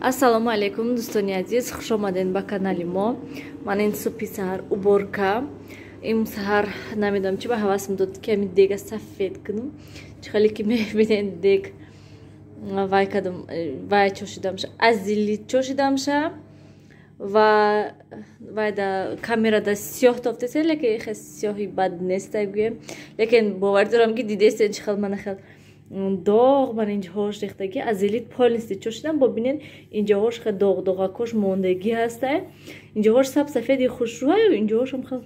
Ассалому алейкум дӯстони азиз, хуш омадед ба канали мо. Ман ин субҳи саҳар уборка. Ин саҳар намедонам чӣ ба ҳавасам дод ки ҳамин дега сафед кунам. Чӣ хеле ки мебинед дег вай кардам, вай чошидамша, азили чошидамша ва вай да камера да сиёҳ тофтеса, лекин хеле сиёҳи бад неста гӯем. Лекин бовар дорам ки дидестен чӣ хел мана хел доғ ман инҷоҳош рехтагӣ азилит полисти чошидам. бобинед инҷоҳош хел доғ-доғакош мондагӣ ҳастай. Инҷоҳош сабсафеди хушрӯаю, инҷоҳошам хел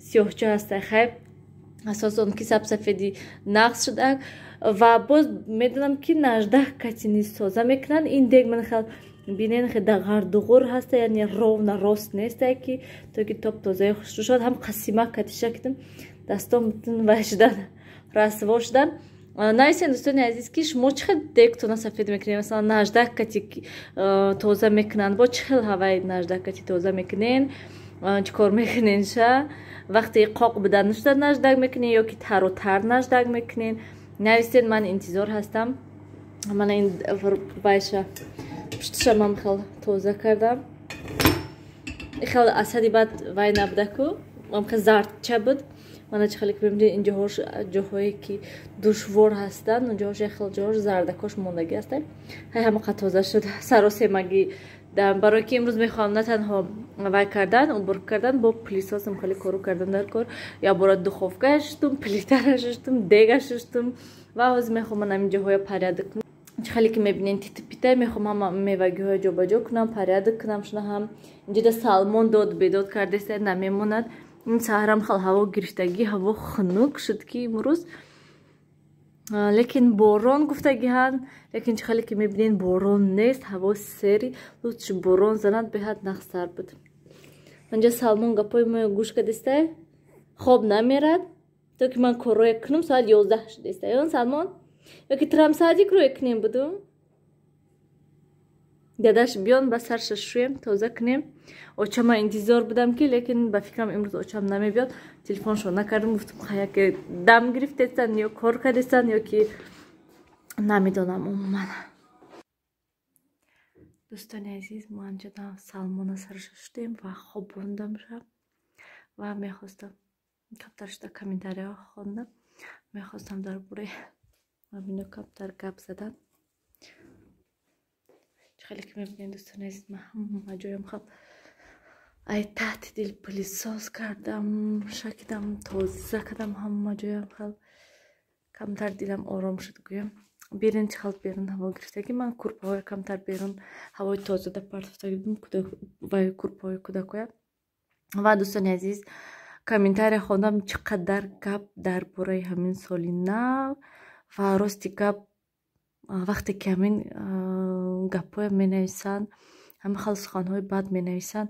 сиёҳча ҳастай. Хайр асос он ки сабсафеди нақс шудак ва боз медонам ки 18 катини соза мекунанд. Ин дег ман хел бинен хел дағар-дуғур ҳаста, яъне ровна рост нестай ки то ки топ тозаи хушрӯ шуд. ҳам қасима катиша кидам, дастом бутун вай шудан, расво шудан. Нависен дӯстони азиз ки шумо чӣ хел дегтона сафед мекунед? Масалан 18 кати тоза мекунанд, бо чӣ хел ҳавай 18 кати тоза мекунен? Чӣ кор мекунен ша? Вақти қоқ будан шуда 18 мекунен ё ки тару тар 18 мекунен? Нависен, ман интизор ҳастам. Ман ин вайша пуштиша ман хел тоза кардам. Хел асади бад вай набуда ку ман хел зардча буд. Мана чӣ хеле ки мебинед инҷоҳош ҷоҳое ки душвор ҳастанд, онҷоҳош хел ҷоҳош зардакош мондагӣ ҳастанд. ҳай ҳамақа тоза шуд, саросемагӣ дам. Барои ки имрӯз мехоҳам на танҳо вай кардан, уборка кардан, бо пилисосам хеле кору кардан дар кор. Я бора духовкая шуштум, плитара шуштум, дега шуштум ва ҳозир мехоҳам ман ҳамин ҷоҳоя порядок кунам. Чӣ хеле ки мебинед титипитай, мехоҳам ҳама мевагиҳоя ҷобаҷо кунам, порядок кунам. Шуна ҳам инҷода салмон дод бедод кардеста намемонад. Ин саҳарам хел ҳаво гирифтагӣ, ҳаво хунук шуд ки имрӯз. Лекин борон гуфтагиҳанд, лекин чӣ хеле ки мебинед борон нест, ҳаво сери. Лутчи борон занад беҳад нақсар буд. Манҷа салмон гапои моё гӯш кардестай, хоб намерад, то ки ман корроя кунам соат 11 шудестай. Ён салмон ё ки трам саати кроя кунем будум. дадаш биён ба сарша шӯем, тоза кунем. Очама интизор будам ки, лекин ба фикрам имрӯз очам намебиёд. Телефоншон накардам, гуфтам хаяке дам гирифтестанд ё кор кардестанд ё ки намедонам умуман. дӯстони азиз, мо анҷода салмона сарша шудем ва хобондамша ва мехостам камтар шуда комментарияҳо хондам. Мехостам дар бораи ҳамино камтар гап задан. хеле ки мебинед дӯстони азиз, ман ҳама ҷоям хел ай таътидил пилисос кардам, шакидам, тоза кардам. ҳама ҷоям хел камтар дилам ором шуд гӯям. бирин чӣ хел берун ҳаво гирифтагӣ. Ман курпаҳоя камтар берун ҳавои тозада партофтагӣ будум вай курпаҳои кӯдакоя. ва дӯстони азиз, комментария хондам чӣ қадар гап дар бораи ҳамин соли нав ва рости гап вақте ки ҳамин гапҳоя менависанд, ҳама хел суханҳои бад менависанд,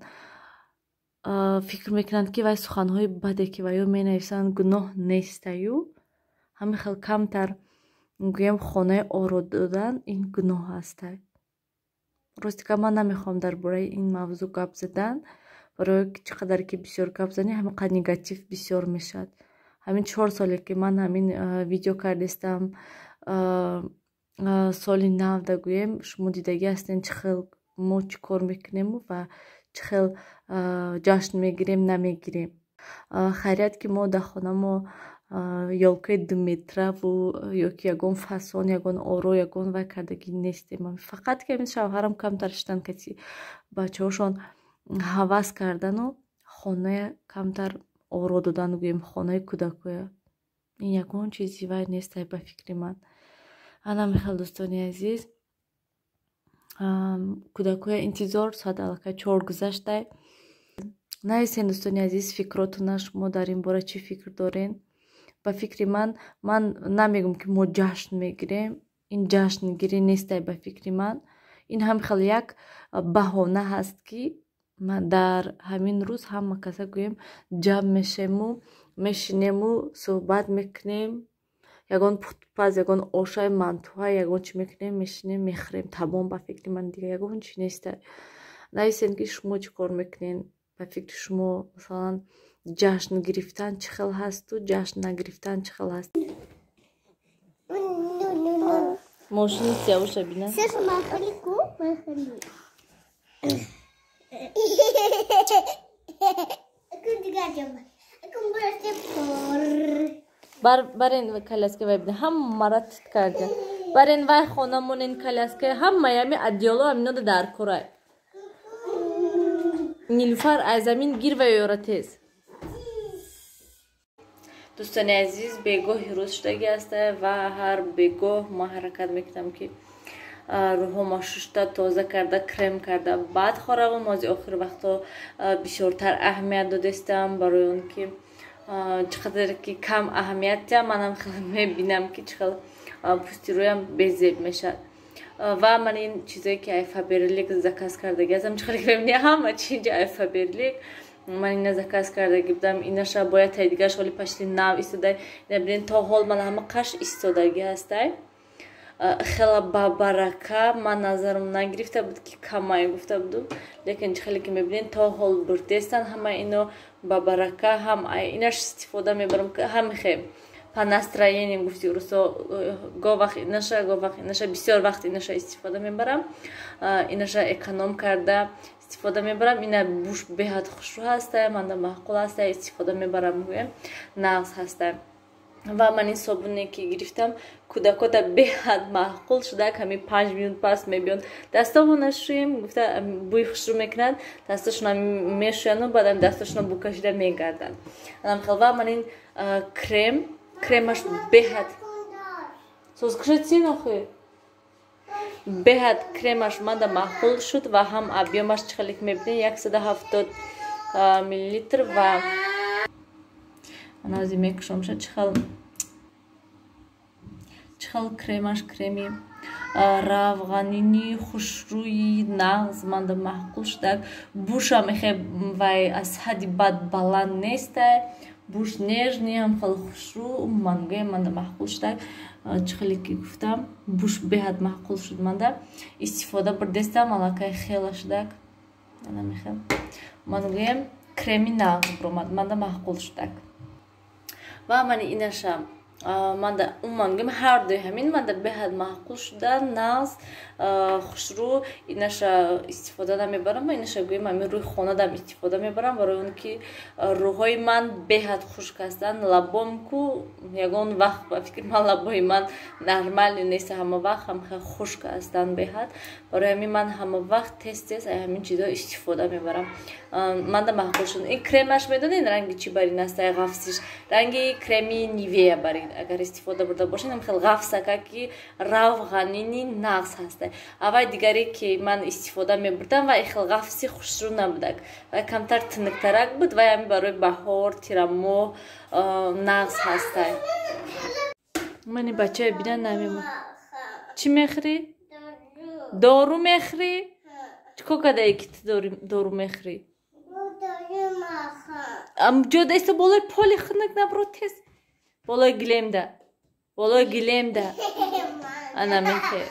фикр мекунанд ки вай суханҳои баде ки вайё менависанд гуноҳ нестаю. ҳама хел камтар гӯем хонаи оро додан ин гуноҳ ҳастай. рости гап ман намехоҳам дар бораи ин мавзӯъ гап задан, барои чӣ қадар ки бисёр гап занӣ ҳамақа негатив бисёр мешавад. ҳамин 4 соле ки ман ҳамин видео кардестам, соли нав да гӯем, шумо дидагӣ ҳастем чӣ хел мо чӣ кор мекунему ва чӣ хел ҷашн мегирем намегирем. хайрият ки мо дар хонамо ёлкаи 2 метраву ё ки ягон фасон, ягон оро, ягон вай кардагӣ нестем. Фақат ки ҳамин шавҳарам камтар шудан кати бачаҳошон ҳавас кардану хоная камтар оро додан гӯем, хонаи кӯдакоя. ин ягон чизи вай нестай ба фикри ман. ана мехел дӯстони азиз, кӯдакоя интизор соат аллакай 4 гузаштай. нависен дӯстони азиз, фикротона шумо дар ин бора чӣ фикр дорен? ба фикри ман намегӯм ки мо ҷашн мегирем. ин ҷашнгирӣ нестай ба фикри ман. ин ҳам хел як баҳона ҳаст ки дар ҳамин рӯз ҳама каса гӯем ҷамъ мешему, мешинему, суҳбат мекунем. ягон пухтупаз, ягон ошай, мантуҳа, ягон чӣ мекунем, мешинем, мехӯрем. Тамом ба фикри ман дига ягон чӣ нестай. нависен ки шумо чӣ кор мекунен? ба фикри шумо масалан ҷашн гирифтан чӣ хел ҳасту, ҷашн нагирифтан чӣ хел ҳаст? Moshini siyavuşa bina. Ses mahali ko, mahali. Aku juga coba. Aku berarti Baren kalaske vay bina. Ham marat karga. Baren vay khonamonin kalaske ham mayami adyolo amino da dar koray. Nilufar azamin gir ve yoratez. دوستان عزیز بگاه روز شده است و هر بگاه ما حرکت میکنم که روحم ششته تازه کرده کرم کرده بعد خورم از آخر وقتا بیشتر اهمیت دادستم برای اون که چقدر که کم اهمیت منم خیلی میبینم که چقدر پوستی رویم بزیب میشد و من این چیزایی که ایفابرلیک زکاس کرده گذم چقدر که ببینیم همه چی اینجا ایفابرلیک من این زکاس کرده گفتم اینش باید تاییدگاش ولی پشتی ناو ایستاده نبینید تا حال من همه قش ایستادگی هسته خیلی بابرکه من نظرم نگرفته بود که کمایی گفته بودم لیکن خیلی که میبینید تا حال بردستن همه اینو بابرکه هم اینش استفاده میبرم که هم خیلی по настроениям گفتی روسا گاه وقت اینش بسیار وقت اینش استفاده میبرم اینش اکونوم کرده استفاده میبرم اینا بوش بهت خوشرو هسته من معقول هسته استفاده میبرم نقص هسته و من این صابونی که گرفتم کودکوتا بهت معقول شده کمی 5 میلیون پس میبیون دستامونش رویم گفته بوی خوشرو میکنند دستشون میشونن و بعدم دستشون بو کشیده میگردن و من این کریمش بهت سوزکشتی نخوی بهت کریمش من معقول شد و هم ابیامش چقدر میبینید 170 میلی لیتر و من از این میکشم شد چقدر کریمش کریمی روغنینی خوشروی نغز من معقول شد بوشم خیلی وای از حدی بد بلند نیسته بوش نژنی هم خیلی خوشرو منگه من معقول شد چخلی که گفتم بوش بهت معقول شد من استفاده بردستم علاقه خیلی شد منگه کریمی نغز برامد من معقول شد و من اینشم من اون منگم هر دوی همین من بهت معقول شده نغز خوشرو اینش استفاده نمیبرم و اینش گویم من روی خانه دم استفاده میبرم برای اون که روحای من بهت خشک هستن لبام کو یگان وقت فکر من لبای من نرمال نیست همه وقت هم خشک هستن بهت برای همین من همه وقت تست همین چیزا استفاده میبرم من معقول شد این کریمش میدونین رنگی چی برین است غفصش رنگی کریمی نیویا برین اگر استفاده برده باشین هم خیلی غفصه که روغنینی نغز هسته اول دیگری که من استفاده میبردم و خیلی غفصی خوشرو نبوده و کمتر تنکترک بود و همین برای بهار تیرمو نغز هسته منی بچه بینن نمیمون چی میخری؟ دارو میخری؟ چکو کده ای که دارو میخری؟ جدا ایسا بالای پالی خنک نبرو تیز بالای گلیم ده انا میخری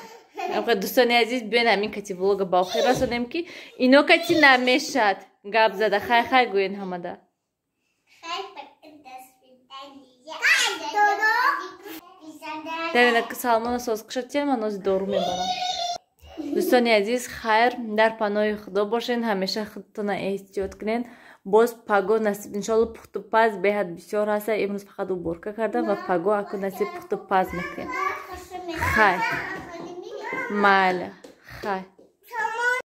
دوستان عزیز بیاین همین کتی ولوگ با آخر رسونیم که اینو کتی نمیشد گاب زده خی گوین همه ده در سالمون سوز کشتیم من از دارو میبرم دوستان عزیز خیر در پناه خدا باشین همیشه خودتون احتیاط کنین باز پاگو نصیب انشالله پخت و پز بهت بسیار هسته امروز فقط برکه کردم و پاگو اکو نصیب پخت و پز میکنیم خیر ماله خیر